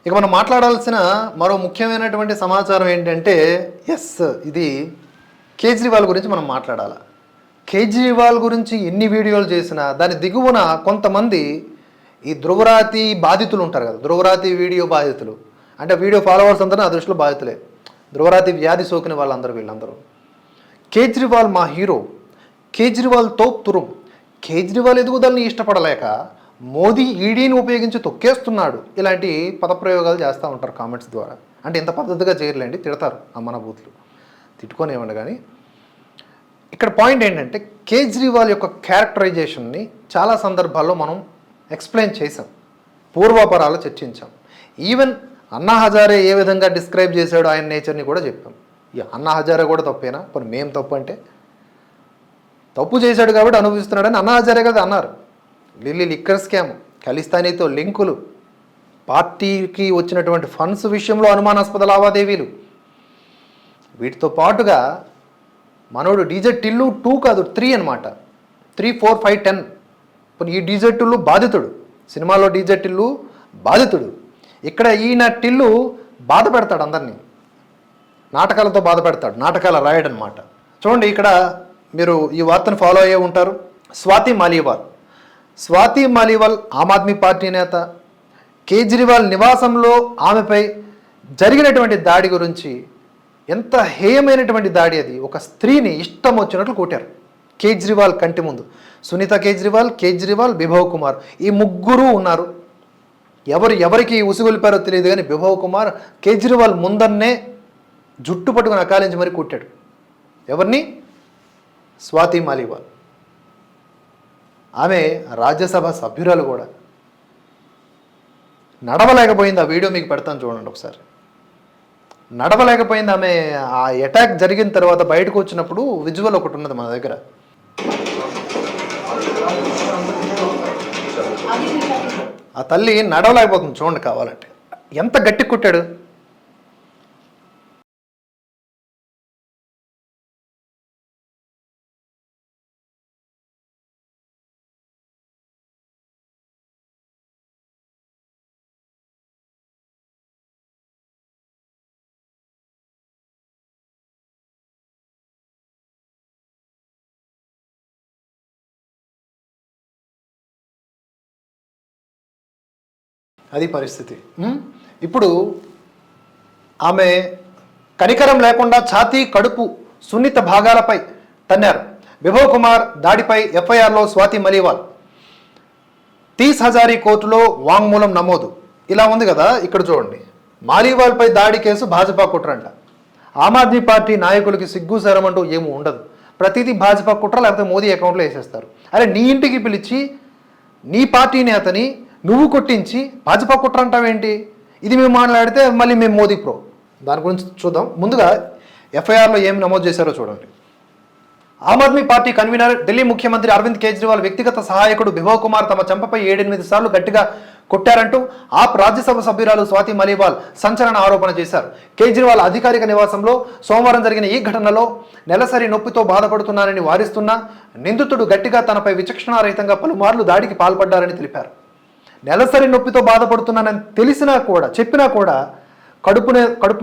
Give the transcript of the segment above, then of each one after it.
ఇక మనం మాట్లాడాల్సిన మరో ముఖ్యమైనటువంటి సమాచారం ఏంటంటే ఇది కేజ్రీవాల్ గురించి మనం మాట్లాడాలి. కేజ్రీవాల్ గురించి ఎన్ని వీడియోలు చేసినా దాని దిగువన కొంతమంది ఈ ధ్రువరాతి బాధితులు ఉంటారు కదా, ధ్రువరాతి వీడియో బాధితులు అంటే వీడియో ఫాలోవర్స్ అందరూ నా దృష్టిలో బాధితులే. ధ్రువరాతి వ్యాధి సోకిన వీళ్ళందరూ కేజ్రీవాల్ మా హీరో, కేజ్రీవాల్ తోప్ తురుం, కేజ్రీవాల్ ఎదుగుదలని ఇష్టపడలేక మోదీ ఈడీని ఉపయోగించి తొక్కేస్తున్నాడు, ఇలాంటి పదప్రయోగాలు చేస్తూ ఉంటారు కామెంట్స్ ద్వారా. అంటే ఇంత పద్ధతిగా చేయలేండి, తిడతారు అమ్మన బూతులు, తిట్టుకొనివ్వండి. కానీ ఇక్కడ పాయింట్ ఏంటంటే కేజ్రీవాల్ యొక్క క్యారెక్టరైజేషన్ని చాలా సందర్భాల్లో మనం ఎక్స్ప్లెయిన్ చేసాం, పూర్వాపరాలు చర్చించాం. ఈవెన్ అన్నా హజారే ఏ విధంగా డిస్క్రైబ్ చేశాడో ఆయన నేచర్ని కూడా చెప్పాం. ఈ అన్నా హజారే కూడా తప్పేనా, మరి మేము తప్పు అంటే తప్పు చేశాడు కాబట్టి అనుభవిస్తున్నాడని అన్నా హజారే కదా అన్నారు. ఢిల్లీ లిక్కర్ స్కామ్, ఖలిస్తానీతో లింకులు, పార్టీకి వచ్చినటువంటి ఫండ్స్ విషయంలో అనుమానాస్పద లావాదేవీలు, వీటితో పాటుగా మనోడు డీజే టిల్లు 2 కాదు 3 అనమాట, 3, 4, 5, 10. ఈ డీజే టిల్లు బాధితుడు, సినిమాలో డీజే టిల్లు బాధితుడు, ఇక్కడ ఈయన టిల్లు బాధ పెడతాడు అందరినీ, నాటకాలతో బాధ పెడతాడు, నాటకాల రాయడనమాట. చూడండి ఇక్కడ మీరు ఈ వార్తను ఫాలో అయ్యే ఉంటారు. స్వాతి మాలీవాల్ ఆమ్ ఆద్మీ పార్టీ నేత, కేజ్రీవాల్ నివాసంలో ఆమెపై జరిగినటువంటి దాడి గురించి, ఎంత హేయమైనటువంటి దాడి అది, ఒక స్త్రీని ఇష్టం వచ్చినట్లు కొట్టారు కేజ్రీవాల్ కంటి ముందు. సునీత కేజ్రీవాల్, బిభవ్ కుమార్, ఈ ముగ్గురు ఉన్నారు. ఎవరికి ఉసుగొలిపారో తెలియదు కానీ బిభవ్ కుమార్ కేజ్రీవాల్ ముందన్నే జుట్టు పట్టుకుని అకాలించి మరీ కొట్టాడు. ఎవరిని? స్వాతి మాలీవాల్. ఆమె రాజ్యసభ సభ్యురాలు కూడా. నడవలేకపోయింది. ఆ వీడియో మీకు పెడతాను చూడండి ఒకసారి. నడవలేకపోయింది ఆమె. ఆ అటాక్ జరిగిన తర్వాత బయటకు వచ్చినప్పుడు విజువల్ ఒకటి ఉన్నది మన దగ్గర. ఆ తల్లి నడవలేకపోతుంది చూడండి కావాలంటే, ఎంత గట్టి కుట్టాడు. అది పరిస్థితి. ఇప్పుడు ఆమె కనికరం లేకుండా ఛాతీ, కడుపు, సున్నిత భాగాలపై తన్నారు. బిభవ్ కుమార్ దాడిపై ఎఫ్ఐఆర్లో స్వాతి మాలీవాల్ 30 హజారీ కోర్టులో వాంగ్మూలం నమోదు. ఇలా ఉంది కదా, ఇక్కడ చూడండి. మాలీవాల్పై దాడి కేసు భాజపా కుట్రంట. ఆమ్ ఆద్మీ పార్టీ నాయకులకి సిగ్గు శరమంటూ ఏమీ ఉండదు. ప్రతిదీ భాజపా కుట్ర, లేకపోతే మోదీ అకౌంట్లో వేసేస్తారు. అరే నీ ఇంటికి పిలిచి నీ పార్టీ నేతని నువ్వు కొట్టించి భాజపా కుట్ర అంటావేంటి? ఇది మేము మాట్లాడితే మళ్ళీ మేము మోదీ ప్రో. దాని గురించి చూద్దాం. ముందుగా ఎఫ్ఐఆర్లో ఏం నమోదు చేశారో చూడండి. ఆమ్ ఆద్మీ పార్టీ కన్వీనర్, ఢిల్లీ ముఖ్యమంత్రి అరవింద్ కేజ్రీవాల్ వ్యక్తిగత సహాయకుడు బిభవ్ కుమార్ తమ చెంపపై 7-8 సార్లు గట్టిగా కొట్టారంటూ ఆప్ రాజ్యసభ సభ్యురాలు స్వాతి మాలీవాల్ సంచలన ఆరోపణ చేశారు. కేజ్రీవాల్ అధికారిక నివాసంలో సోమవారం జరిగిన ఈ ఘటనలో నెలసరి నొప్పితో బాధపడుతున్నానని వారిస్తున్న నిందితుడు గట్టిగా తనపై విచక్షణారహితంగా పలుమార్లు దాడికి పాల్పడ్డారని తెలిపారు. నెలసరి నొప్పితో బాధపడుతున్నానని చెప్పినా కూడా కడుపు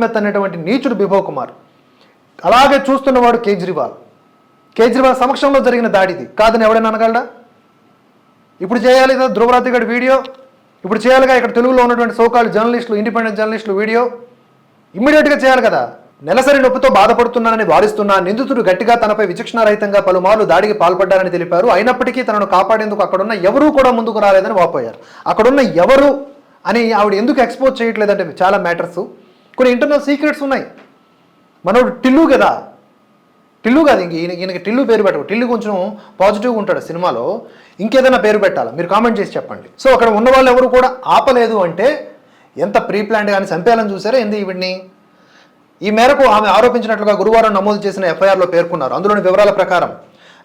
మీద తన్నటువంటి నీచుడు బిభవ్ కుమార్. అలాగే చూస్తున్నవాడు కేజ్రీవాల్ సమక్షంలో జరిగిన దాడిది కాదని ఎవడైనా అనగలడా? ఇప్పుడు చేయాలి కదా ధ్రువరాతి గడి వీడియో, ఇప్పుడు చేయాలిగా ఇక్కడ తెలుగులో ఉన్నటువంటి సోకాల్డ్ జర్నలిస్టులు, ఇండిపెండెంట్ జర్నలిస్టులు వీడియో ఇమ్మీడియట్గా చేయాలి కదా. నెలసరి నొప్పితో బాధపడుతున్నానని వారిస్తున్న నిందితుడు గట్టిగా తనపై విచక్షణారహితంగా పలుమార్లు దాడికి పాల్పడ్డారని తెలిపారు. అయినప్పటికీ తనను కాపాడేందుకు అక్కడున్న ఎవరూ కూడా ముందుకు రాలేదని వాపోయారు. అక్కడున్న ఎవరు అని ఆవిడ ఎందుకు ఎక్స్పోజ్ చేయట్లేదంటే చాలా మ్యాటర్స్, కొన్ని ఇంటర్నల్ సీక్రెట్స్ ఉన్నాయి. మనోడు టిల్లు కదా, టిల్లు కాదు, ఈయనకి టిల్లు పేరు పెట్టవు. టిల్లు కొంచెం పాజిటివ్గా ఉంటాడు సినిమాలో, ఇంకేదైనా పేరు పెట్టాలా మీరు కామెంట్ చేసి చెప్పండి. సో అక్కడ ఉన్న వాళ్ళు ఎవరు కూడా ఆపలేదు అంటే ఎంత ప్రీ ప్లాన్డ్ కానీ చంపేయాలని చూసారా ఏంది ఈవిడ్ని? ఈ మేరకు ఆమె ఆరోపించినట్లుగా గురువారం నమోదు చేసిన ఎఫ్ఐఆర్లో పేర్కొన్నారు. అందులోని వివరాల ప్రకారం,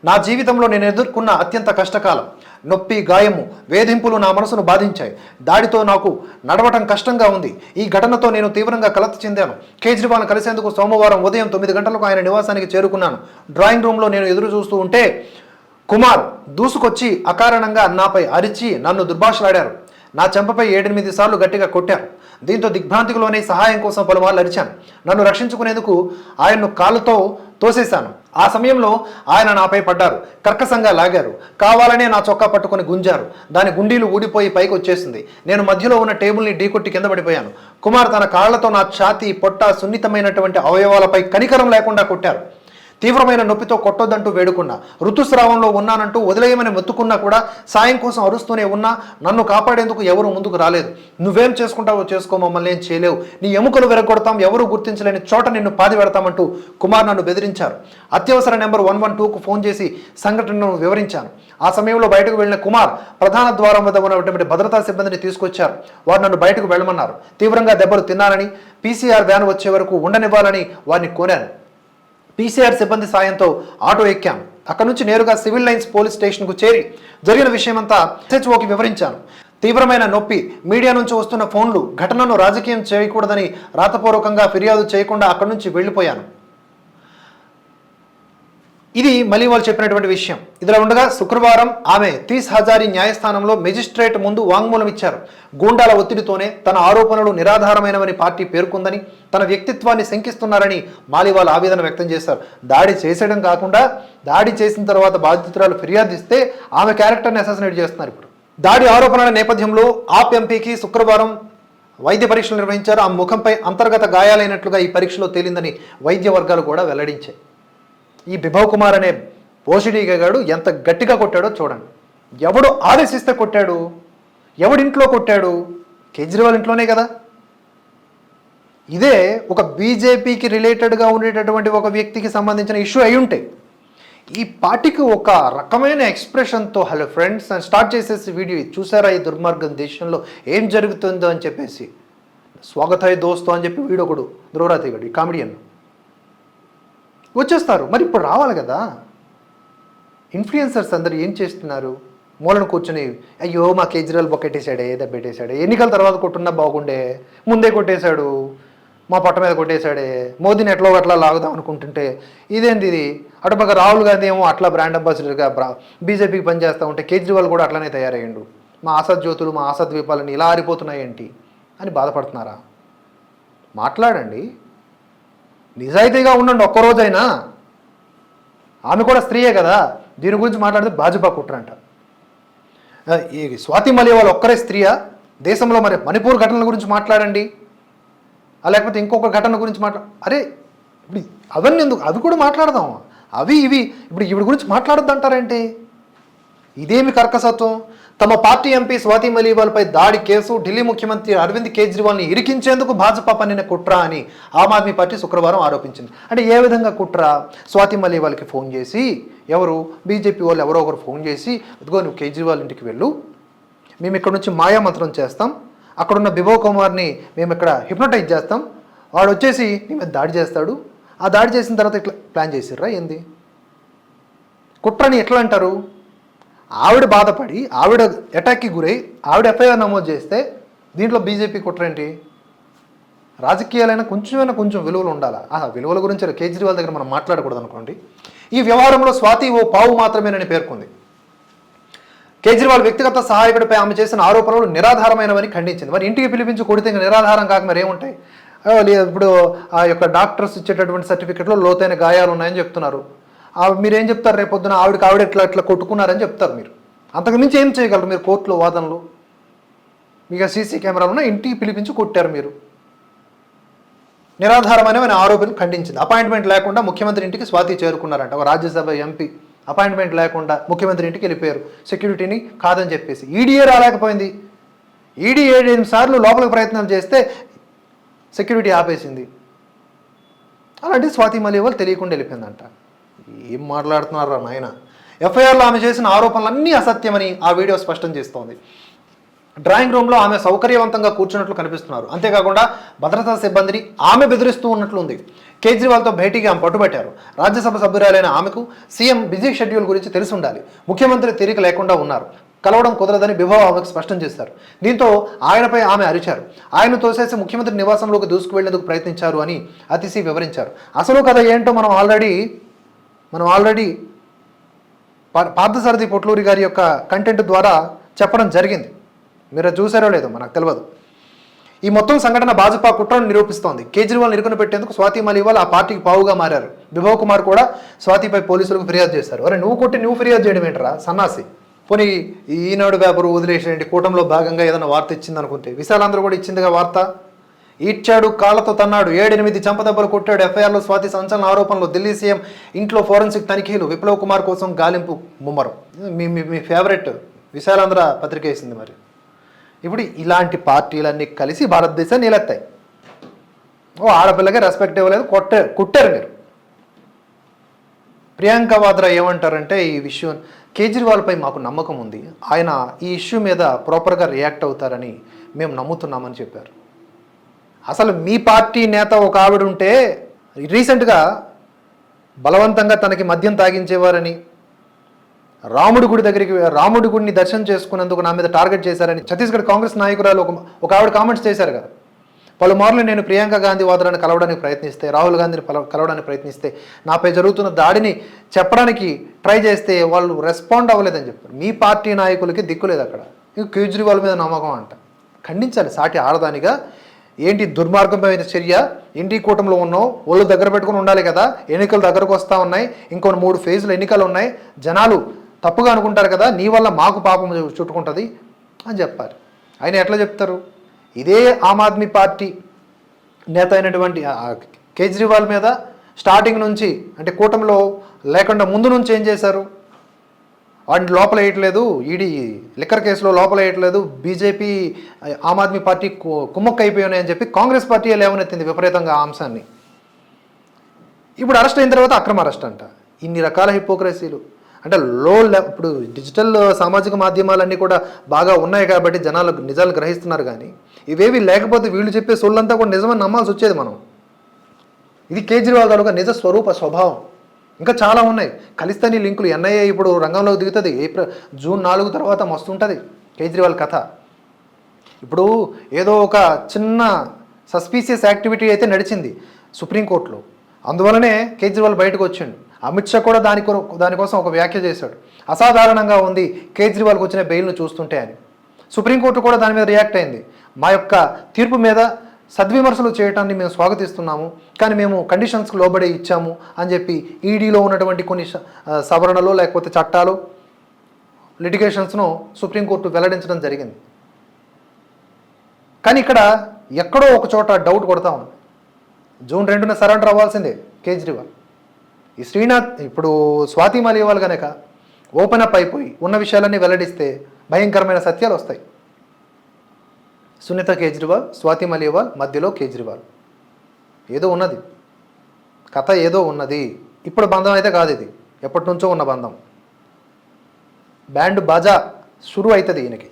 నా జీవితంలో నేను ఎదుర్కొన్న అత్యంత కష్టకాలం, నొప్పి, గాయము, వేధింపులు నా మనసును బాధించాయి. దాడితో నాకు నడవటం కష్టంగా ఉంది. ఈ ఘటనతో నేను తీవ్రంగా కలత చెందాను. కేజ్రీవాల్ను కలిసేందుకు సోమవారం ఉదయం 9 గంటలకు ఆయన నివాసానికి చేరుకున్నాను. డ్రాయింగ్ రూమ్లో నేను ఎదురు చూస్తూ ఉంటే కుమార్ దూసుకొచ్చి అకారణంగా నాపై అరిచి నన్ను దుర్భాషలాడారు. నా చెంపపై 7-8 సార్లు గట్టిగా కొట్టారు. దీంతో దిగ్భ్రాంతిలోనే సహాయం కోసం పలుమార్లు అరిచాను. నన్ను రక్షించుకునేందుకు ఆయన్ను కాళ్ళతో తోసేశాను. ఆ సమయంలో ఆయన నాపై పడ్డారు. కర్కశంగా లాగారు. కావాలనే నా చొక్కా పట్టుకొని గుంజారు. దాని గుండీలు ఊడిపోయి పైకి వచ్చేసింది. నేను మధ్యలో ఉన్న టేబుల్ని ఢీకొట్టి కింద పడిపోయాను. కుమార్ తన కాళ్లతో నా ఛాతీ, పొట్ట, సున్నితమైనటువంటి అవయవాలపై కనికరం లేకుండా కొట్టారు. తీవ్రమైన నొప్పితో కొట్టొద్దంటూ వేడుకున్నా. ఋతుస్రావంలో ఉన్నానంటూ వదిలేయమని మొత్తుకున్నా కూడా సాయం కోసం అరుస్తూనే ఉన్నా. నన్ను కాపాడేందుకు ఎవరు ముందుకు రాలేదు. నువ్వేం చేసుకుంటావో చేసుకో, మమ్మల్ని ఏం చేయలేవు, నీ ఎముకలు విరగొడతాం, ఎవరూ గుర్తించలేని చోట నిన్ను పాతి పెడతామంటూ కుమార్ నన్ను బెదిరించారు. అత్యవసర నెంబర్ 112కు ఫోన్ చేసి సంఘటనను వివరించాను. ఆ సమయంలో బయటకు వెళ్లిన కుమార్ ప్రధాన ద్వారం వద్ద ఉన్నటువంటి భద్రతా సిబ్బందిని తీసుకొచ్చారు. వారు నన్ను బయటకు వెళ్ళమన్నారు. తీవ్రంగా దెబ్బలు తిన్నానని, పీసీఆర్ వ్యాన్ వచ్చే వరకు ఉండనివ్వాలని వారిని కోరాను. పీసీఆర్ సిబ్బంది సాయంతో ఆటో ఎక్కాను. అక్కడ నుంచి నేరుగా సివిల్ లైన్స్ పోలీస్ స్టేషన్కు చేరి జరిగిన విషయమంతా SHOకి వివరించాను. తీవ్రమైన నొప్పి, మీడియా నుంచి వస్తున్న ఫోన్లు, ఘటనను రాజకీయం చేయకూడదని రాతపూర్వకంగా ఫిర్యాదు చేయకుండా అక్కడి నుంచి వెళ్ళిపోయాను. ఇది మళ్ళీ వాళ్ళు చెప్పినటువంటి విషయం. ఇదిలా ఉండగా శుక్రవారం ఆమె 30 హజారీ న్యాయస్థానంలో మెజిస్ట్రేట్ ముందు వాంగ్మూలం ఇచ్చారు. గూండాల ఒత్తిడితోనే తన ఆరోపణలు నిరాధారమైనవని పార్టీ పేర్కొందని, తన వ్యక్తిత్వాన్ని శంకిస్తున్నారని మాలివాల్ ఆవేదన వ్యక్తం చేశారు. దాడి చేసేయడం కాకుండా దాడి చేసిన తర్వాత బాధితురాలు ఫిర్యాదు ఇస్తే ఆమె క్యారెక్టర్ని అసాసినేట్ చేస్తున్నారు. ఇప్పుడు దాడి ఆరోపణల నేపథ్యంలో ఆప్ ఎంపీకి శుక్రవారం వైద్య పరీక్షలు నిర్వహించారు. ఆ ముఖంపై అంతర్గత గాయాలైనట్లుగా ఈ పరీక్షలో తేలిందని వైద్య వర్గాలు కూడా వెల్లడించాయి. ఈ బిభవ్ కుమార్ అనే పోషిడీగాడు ఎంత గట్టిగా కొట్టాడో చూడండి. ఎవడు ఆదేశిస్తే కొట్టాడు? ఎవడింట్లో కొట్టాడు? కేజ్రీవాల్ ఇంట్లోనే కదా. ఇదే ఒక బీజేపీకి రిలేటెడ్గా ఉండేటటువంటి ఒక వ్యక్తికి సంబంధించిన ఇష్యూ అయి ఉంటే ఈ పార్టీకి ఒక రకమైన ఎక్స్ప్రెషన్తో హలో ఫ్రెండ్స్ అని స్టార్ట్ చేసేసి వీడియో చూసారా ఈ దుర్మార్గం దేశంలో ఏం జరుగుతుందో అని చెప్పేసి, స్వాగతాయ్ దోస్తో అని చెప్పి వీడు ఒకడు ధ్రువరాతిగాడు, ఈ కామెడియన్ వచ్చేస్తారు. మరి ఇప్పుడు రావాలి కదా. ఇన్ఫ్లుయెన్సర్స్ అందరూ ఏం చేస్తున్నారు? మూలను కూర్చొని అయ్యో మా కేజ్రీవాల్ బొక్కెట్టేశాడే, దెబ్బెట్టేశాడే, ఎన్నికల తర్వాత కొట్టున్నా బాగుండే, ముందే కొట్టేశాడు, మా పొట్ట మీద కొట్టేశాడే, మోదీని ఎట్లా అట్లా లాగుదాం అనుకుంటుంటే ఇదేంటి ఇది. అటుపక్క రాహుల్ గాంధీ ఏమో అట్లా బ్రాండ్ అంబాసిడర్గా బీజేపీకి పనిచేస్తూ ఉంటే కేజ్రీవాల్ కూడా అట్లనే తయారయ్యిండు, మా ఆసద్ జ్యోతులు, మా ఆసద్ ద్వీపాలని ఇలా ఆరిపోతున్నాయేంటి అని బాధపడుతున్నారా? మాట్లాడండి, నిజాయితీగా ఉండండి ఒక్కరోజైనా. ఆమె కూడా స్త్రీయే కదా. దీని గురించి మాట్లాడితే భాజపా కుట్రంట. ఈ స్వాతి మలివాల్ ఒక్కరే స్త్రీయా? దేశంలో మరి మణిపూర్ ఘటనల గురించి మాట్లాడండి, లేకపోతే ఇంకొక ఘటన గురించి అరే ఇప్పుడు అవన్నీ ఎందుకు, అవి కూడా మాట్లాడదాం. అవి ఇవి ఇప్పుడు ఈవిడ గురించి మాట్లాడొద్దు అంటారేంటి? ఇదేమి కర్కసత్వం? తమ పార్టీ ఎంపీ స్వాతి మలివాల్పై దాడి కేసు ఢిల్లీ ముఖ్యమంత్రి అరవింద్ కేజ్రీవాల్ని ఇరికించేందుకు భాజపా పన్నిన కుట్ర అని ఆమ్ ఆద్మీ పార్టీ శుక్రవారం ఆరోపించింది. అంటే ఏ విధంగా కుట్ర? స్వాతి మలివాల్కి ఫోన్ చేసి, ఎవరు బీజేపీ వాళ్ళు ఎవరో ఒకరు ఫోన్ చేసి, ఇదిగో నువ్వు కేజ్రీవాల్ ఇంటికి వెళ్ళు, మేము ఇక్కడ నుంచి మాయామంత్రం చేస్తాం, అక్కడున్న బిభవ్ కుమార్ని మేము ఇక్కడ హిప్నటైజ్ చేస్తాం, వాడు వచ్చేసి నీ మీద దాడి చేస్తాడు, ఆ దాడి చేసిన తర్వాత ఇట్లా ప్లాన్ చేసిర్రా ఏంది? కుట్రని ఎట్లా అంటారు? ఆవిడ బాధపడి ఆవిడ అటాక్కి గురై ఆవిడ ఎఫ్ఐఆర్ నమోదు చేస్తే దీంట్లో బీజేపీ కుట్ర ఏంటి? రాజకీయాలైనా కొంచెం విలువలు ఉండాలా? ఆ విలువల గురించి కేజ్రీవాల్ దగ్గర మనం మాట్లాడకూడదు అనుకోండి. ఈ వ్యవహారంలో స్వాతి ఓ పావు మాత్రమేనని పేర్కొంది. కేజ్రీవాల్ వ్యక్తిగత సహాయకుడిపై ఆమె చేసిన ఆరోపణలు నిరాధారమైనవని ఖండించింది. మరి ఇంటికి పిలిపించి కొడితే ఇంకా నిరాధారం కాక మరి ఏముంటాయి? ఇప్పుడు ఆ యొక్క డాక్టర్స్ ఇచ్చేటటువంటి సర్టిఫికెట్లో లోతైన గాయాలు ఉన్నాయని చెప్తున్నారు. మీరేం చెప్తారు? రేపొద్దున ఆవిడ ఎట్లా కొట్టుకున్నారని చెప్తారు. మీరు అంతకుమించి ఏం చేయగలరు? మీరు కోర్టులో వాదనలు, మీకు సీసీ కెమెరాలను ఇంటికి పిలిపించి కొట్టారు. మీరు నిరాధారమైన ఆరోపణలు ఖండించింది. అపాయింట్మెంట్ లేకుండా ముఖ్యమంత్రి ఇంటికి స్వాతి చేరుకున్నారంట. ఒక రాజ్యసభ ఎంపీ అపాయింట్మెంట్ లేకుండా ముఖ్యమంత్రి ఇంటికి వెళ్ళిపోయారు, సెక్యూరిటీని కాదని చెప్పేసి. ఈడీఏ రాలేకపోయింది. ఈడీ 7 సార్లు లోపలికి ప్రయత్నాలు చేస్తే సెక్యూరిటీ ఆపేసింది. అలాంటి స్వాతి మలివాల్ తెలియకుండా వెళ్ళిపోయిందంట. ఏం మాట్లాడుతున్నారా నాయన? ఎఫ్ఐఆర్లో ఆమె చేసిన ఆరోపణలన్నీ అసత్యమని ఆ వీడియో స్పష్టం చేస్తోంది. డ్రాయింగ్ రూమ్లో ఆమె సౌకర్యవంతంగా కూర్చున్నట్లు కనిపిస్తున్నారు. అంతేకాకుండా భద్రతా సిబ్బందిని ఆమె బెదిరిస్తూ ఉన్నట్లుంది. కేజ్రీవాల్తో భేటీకి ఆమె పట్టుబట్టారు. రాజ్యసభ సభ్యురాలైన ఆమెకు సీఎం బిజీ షెడ్యూల్ గురించి తెలిసి ఉండాలి. ముఖ్యమంత్రి తీరిక లేకుండా ఉన్నారు, కలవడం కుదరదని బిభవ్ ఆమెకు స్పష్టం చేశారు. దీంతో ఆయనపై ఆమె అరిచారు. ఆయన తోసేసి ముఖ్యమంత్రి నివాసంలోకి దూసుకువెళ్లేందుకు ప్రయత్నించారు అని అతిశి వివరించారు. అసలు కథ ఏంటో మనం ఆల్రెడీ పార్థసారథి పొట్లూరి గారి యొక్క కంటెంట్ ద్వారా చెప్పడం జరిగింది. మీరు అది చూసారో లేదో మనకు తెలియదు. ఈ మొత్తం సంఘటన భాజపా కుట్రను నిరూపిస్తోంది. కేజ్రీవాల్ ఇరుకున పెట్టేందుకు స్వాతి మాలీవాల్ ఆ పార్టీకి పావుగా మారారు. బిభవ్ కుమార్ కూడా స్వాతిపై పోలీసులకు ఫిర్యాదు చేశారు. అరే నువ్వు కొట్టి నువ్వు ఫిర్యాదు చేయడం ఏంటరా సన్నాసి. పోనీ ఈనాడు పేపర్ వదిలేసేయండి, కూటమిలో భాగంగా ఏదైనా వార్త ఇచ్చింది అనుకుంటే విశాలాంధ్ర కూడా ఇచ్చిందిగా వార్త. ఈడ్చాడు, కాళ్లతో తన్నాడు, 7-8 చంపదెబ్బలు కొట్టాడు. ఎఫ్ఐఆర్లో స్వాతి సంచలన ఆరోపణలు. ఢిల్లీ సీఎం ఇంట్లో ఫోరెన్సిక్ తనిఖీలు. విప్లవ్ కుమార్ కోసం గాలింపు ముమ్మరం. మీ ఫేవరెట్ విశాలాంధ్ర పత్రిక వేసింది. మరి ఇప్పుడు ఇలాంటి పార్టీలన్నీ కలిసి భారతదేశాన్ని నిలెత్తాయి. ఆడపిల్లకి రెస్పెక్ట్ ఇవ్వలేదు, కుట్టారు మీరు. ప్రియాంక వాద్రా ఏమంటారంటే ఈ విషయం కేజ్రీవాల్పై మాకు నమ్మకం ఉంది, ఆయన ఈ ఇష్యూ మీద ప్రాపర్గా రియాక్ట్ అవుతారని మేము నమ్ముతున్నామని చెప్పారు. అసలు మీ పార్టీ నేత ఒక ఆవిడ ఉంటే రీసెంట్గా బలవంతంగా తనకి మద్యం తాగించేవారని, రాముడి గుడిని దర్శనం చేసుకున్నందుకు నా మీద టార్గెట్ చేశారని ఛత్తీస్గఢ్ కాంగ్రెస్ నాయకురాలు ఒక ఆవిడ కామెంట్స్ చేశారు కదా. పలుమార్లు నేను ప్రియాంక గాంధీ వాద్రాని కలవడానికి ప్రయత్నిస్తే, రాహుల్ గాంధీని కలవడానికి ప్రయత్నిస్తే, నాపై జరుగుతున్న దాడిని చెప్పడానికి ట్రై చేస్తే వాళ్ళు రెస్పాండ్ అవ్వలేదని చెప్పారు. మీ పార్టీ నాయకులకి దిక్కులేదు అక్కడ. కేజ్రీవాల్ మీద నమ్మకం అంట. ఖండించాలి సాటి ఆడదానిగా. ఏంటి దుర్మార్గమైన చర్య? ఇండి కూటమిలో ఉన్నావు, ఒళ్ళు దగ్గర పెట్టుకుని ఉండాలి కదా. ఎన్నికలు దగ్గరకు వస్తూ ఉన్నాయి, ఇంకో 3 ఫేజ్లు ఎన్నికలు ఉన్నాయి, జనాలు తప్పుగా అనుకుంటారు కదా, నీ వల్ల మాకు పాపం చుట్టుకుంటుంది అని చెప్పారు. ఆయన ఎట్లా చెప్తారు? ఇదే ఆమ్ ఆద్మీ పార్టీ నేత అయినటువంటి కేజ్రీవాల్ మీద స్టార్టింగ్ నుంచి, అంటే కూటమిలో లేకుండా ముందు నుంచి ఏం చేశారు? వాడిని లోపల వేయట్లేదు, ఈడీ లిక్కర్ కేసులో లోపల వేయట్లేదు, బీజేపీ ఆమ్ ఆద్మీ పార్టీ కుమ్మక్క అయిపోయాయని చెప్పి కాంగ్రెస్ పార్టీ లేవనెత్తింది విపరీతంగా ఆ అంశాన్ని. ఇప్పుడు అరెస్ట్ అయిన తర్వాత అక్రమ అరెస్ట్ అంట. ఇన్ని రకాల హిపోక్రసీలు. అంటే ఇప్పుడు డిజిటల్ సామాజిక మాధ్యమాలన్నీ కూడా బాగా ఉన్నాయి కాబట్టి జనాలు నిజాలు గ్రహిస్తున్నారు. కానీ ఇవేవి లేకపోతే వీళ్ళు చెప్పే సొల్లంతా కూడా నిజమని నమ్మాల్సి వచ్చేది మనం. ఇది కేజ్రీవాల్ తాలూకా నిజ స్వరూప స్వభావం. ఇంకా చాలా ఉన్నాయి. ఖలిస్తానీ లింకులు. ఎన్ఐఏ ఇప్పుడు రంగంలోకి దిగుతుంది. జూన్ 4 తర్వాత మస్తుంటుంది కేజ్రీవాల్ కథ. ఇప్పుడు ఏదో ఒక చిన్న సస్పీషియస్ యాక్టివిటీ అయితే నడిచింది సుప్రీంకోర్టులో, అందువలనే కేజ్రీవాల్ బయటకు వచ్చిండు. అమిత్ షా కూడా దానికోసం ఒక వ్యాఖ్య చేశాడు. అసాధారణంగా ఉంది కేజ్రీవాల్కి వచ్చిన బెయిల్ను చూస్తుంటే అని. సుప్రీంకోర్టు కూడా దాని మీద రియాక్ట్ అయింది. మా యొక్క తీర్పు మీద సద్విమర్శలు చేయటాన్ని మేము స్వాగతిస్తున్నాము, కానీ మేము కండిషన్స్కి లోబడి ఇచ్చాము అని చెప్పి ఈడీలో ఉన్నటువంటి కొన్ని సవరణలు లేకపోతే చట్టాలు లిటిగేషన్స్ను సుప్రీంకోర్టు వెల్లడించడం జరిగింది. కానీ ఇక్కడ ఎక్కడో ఒక చోట డౌట్ కొడతా ఉంది. జూన్ 2న సరెండర్ అవ్వాల్సిందే కేజ్రీవాల్. ఈ శ్రీనాథ్ ఇప్పుడు స్వాతి మాలీవాల్ కనుక ఓపెన్ అప్ అయిపోయి ఉన్న విషయాలన్నీ వెల్లడిస్తే భయంకరమైన సత్యాలు వస్తాయి. సునీత కేజ్రీవాల్, స్వాతి మాలీవాల్ మధ్యలో కేజ్రీవాల్ ఏదో ఉన్నది, కథ ఏదో ఉన్నది. ఇప్పుడు బంధం అయితే కాదు, ఇది ఎప్పటి నుంచో ఉన్న బంధం. బ్యాండ్ బాజా షురు అవుతుంది ఈయనకి.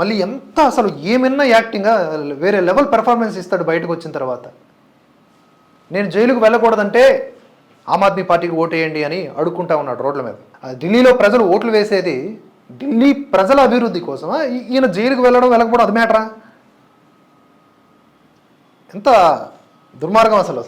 మళ్ళీ ఎంత అసలు ఏమన్నా యాక్టింగ్గా వేరే లెవెల్ పెర్ఫార్మెన్స్ ఇస్తాడు బయటకు వచ్చిన తర్వాత. నేను జైలుకు వెళ్ళకూడదంటే ఆమ్ ఆద్మీ పార్టీకి ఓటు వేయండి అని అడుక్కుంటా ఉన్నాడు రోడ్ల మీద. ఢిల్లీలో ప్రజలు ఓట్లు వేసేది ఢిల్లీ ప్రజల అభివృద్ధి కోసమా? ఈయన జైలుకు వెళ్ళకపోవడం అది మ్యాటరా? ఎంత దుర్మార్గం అసలు.